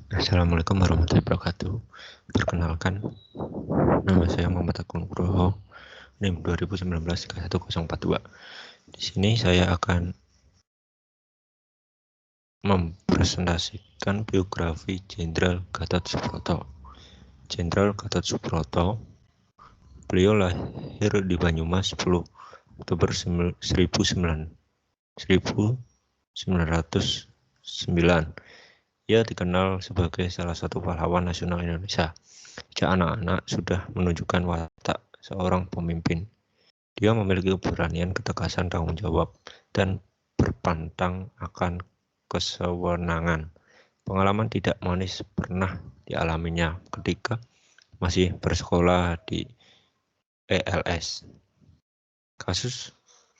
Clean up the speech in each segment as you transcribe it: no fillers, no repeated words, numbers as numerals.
Assalamualaikum warahmatullahi wabarakatuh. Perkenalkan, nama saya Muhammad Agung Nugroho, NIM 2019-31042. Di sini saya akan mempresentasikan biografi Jenderal Gatot Subroto. Jenderal Gatot Subroto, beliau lahir di Banyumas 10 Oktober 1909. Ia dikenal sebagai salah satu pahlawan nasional Indonesia. Sejak anak-anak sudah menunjukkan watak seorang pemimpin. Dia memiliki keberanian, ketegasan, tanggung jawab, dan berpantang akan kesewenangan. Pengalaman tidak manis pernah dialaminya ketika masih bersekolah di ELS. Kasus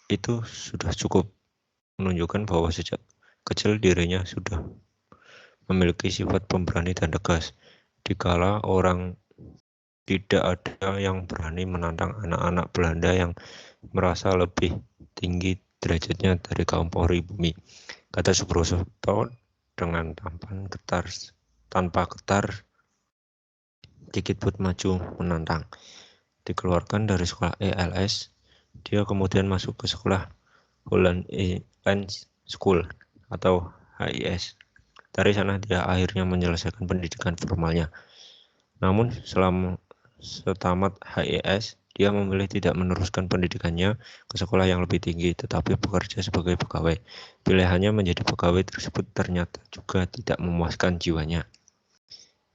itu sudah cukup menunjukkan bahwa sejak kecil dirinya sudah memiliki sifat pemberani dan tegas. Dikala orang tidak ada yang berani menantang anak-anak Belanda yang merasa lebih tinggi derajatnya dari kaum Polri bumi. Kata Subroto dengan tanpa getar, dikit pun maju menantang. Dikeluarkan dari sekolah ELS, dia kemudian masuk ke sekolah Holland Island School atau HIS. Dari sana dia akhirnya menyelesaikan pendidikan formalnya. Namun setamat HIS, dia memilih tidak meneruskan pendidikannya ke sekolah yang lebih tinggi, tetapi bekerja sebagai pegawai. Pilihannya menjadi pegawai tersebut ternyata juga tidak memuaskan jiwanya.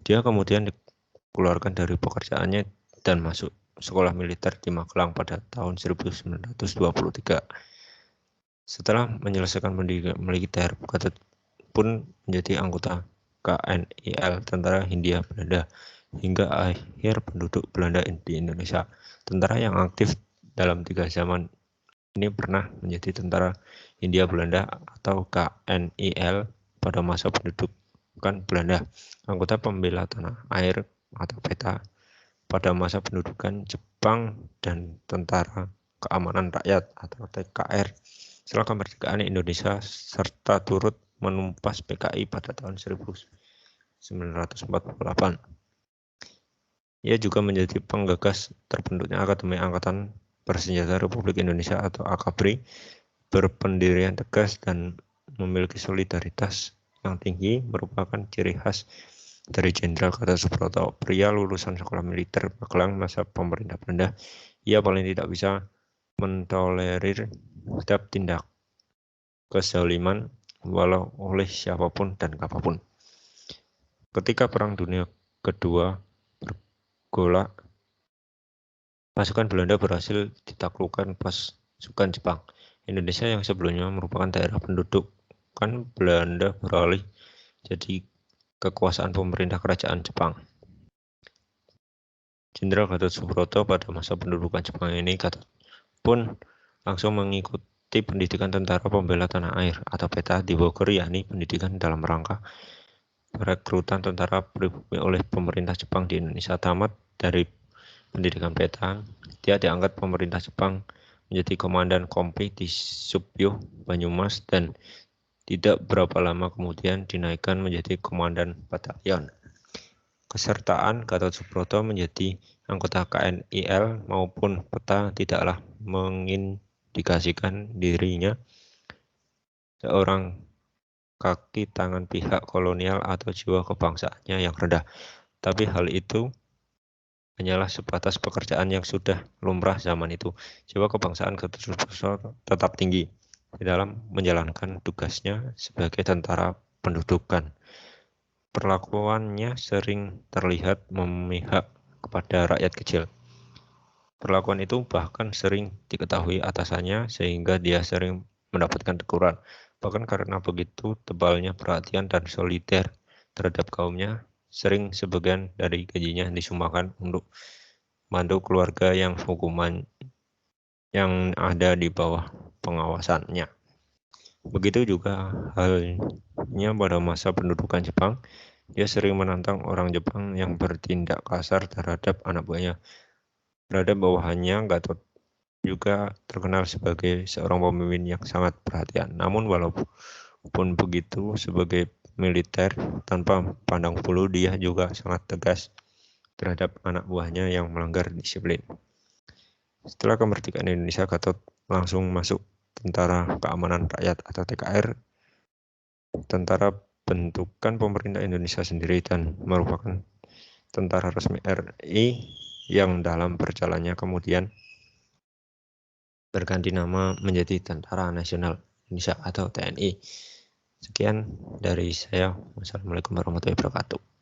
Dia kemudian dikeluarkan dari pekerjaannya dan masuk sekolah militer di Magelang pada tahun 1923. Setelah menyelesaikan pendidikan militer, Gatot pun menjadi anggota KNIL, Tentara Hindia Belanda, hingga akhir penduduk Belanda di Indonesia. Tentara yang aktif dalam 3 zaman ini pernah menjadi Tentara Hindia Belanda atau KNIL pada masa pendudukan Belanda, anggota pembela tanah air atau PETA pada masa pendudukan Jepang, dan Tentara Keamanan Rakyat atau TKR setelah kemerdekaan Indonesia, serta turut menumpas PKI pada tahun 1948. Ia juga menjadi penggagas terbentuknya Akademi Angkatan Bersenjata Republik Indonesia atau AKABRI, berpendirian tegas dan memiliki solidaritas yang tinggi, merupakan ciri khas dari Jenderal Gatot Subroto. Pria lulusan sekolah militer Magelang masa pemerintah Belanda, ia paling tidak bisa mentolerir setiap tindak kezaliman walau oleh siapapun dan kapanpun. Ketika Perang Dunia Kedua bergolak, pasukan Belanda berhasil ditaklukkan pasukan Jepang. Indonesia yang sebelumnya merupakan daerah pendudukan Belanda beralih jadi kekuasaan pemerintah kerajaan Jepang. Jenderal Gatot Subroto pada masa pendudukan Jepang ini pun langsung mengikuti pendidikan Tentara Pembela Tanah Air atau PETA di Bogor, yakni pendidikan dalam rangka perekrutan tentara pribumi oleh pemerintah Jepang di Indonesia. Tamat dari pendidikan PETA, dia diangkat pemerintah Jepang menjadi komandan kompi di Subbyo, Banyumas, dan tidak berapa lama kemudian dinaikkan menjadi komandan batalion. Kesertaan Gatot Subroto menjadi anggota KNIL maupun PETA tidaklah mengindikasikan dirinya seorang kaki tangan pihak kolonial atau jiwa kebangsaannya yang rendah. Tapi hal itu hanyalah sebatas pekerjaan yang sudah lumrah zaman itu. Jiwa kebangsaan Gatot Subroto tetap tinggi di dalam menjalankan tugasnya sebagai tentara pendudukan. Perlakuannya sering terlihat memihak kepada rakyat kecil. Perlakuan itu bahkan sering diketahui atasannya sehingga dia sering mendapatkan teguran. Bahkan karena begitu tebalnya perhatian dan solider terhadap kaumnya, sering sebagian dari gajinya disumbangkan untuk bantu keluarga yang hukuman yang ada di bawah pengawasannya. Begitu juga halnya pada masa pendudukan Jepang, dia sering menantang orang Jepang yang bertindak kasar terhadap anak buahnya. Terhadap bawahannya, Gatot juga terkenal sebagai seorang pemimpin yang sangat perhatian. Namun walaupun begitu, sebagai militer tanpa pandang bulu. Dia juga sangat tegas terhadap anak buahnya yang melanggar disiplin. Setelah kemerdekaan Indonesia, Gatot langsung masuk Tentara Keamanan Rakyat atau TKR, tentara bentukan pemerintah Indonesia sendiri, dan merupakan tentara resmi RI yang dalam perjalanannya kemudian berganti nama menjadi Tentara Nasional Indonesia atau TNI. Sekian dari saya. Wassalamualaikum warahmatullahi wabarakatuh.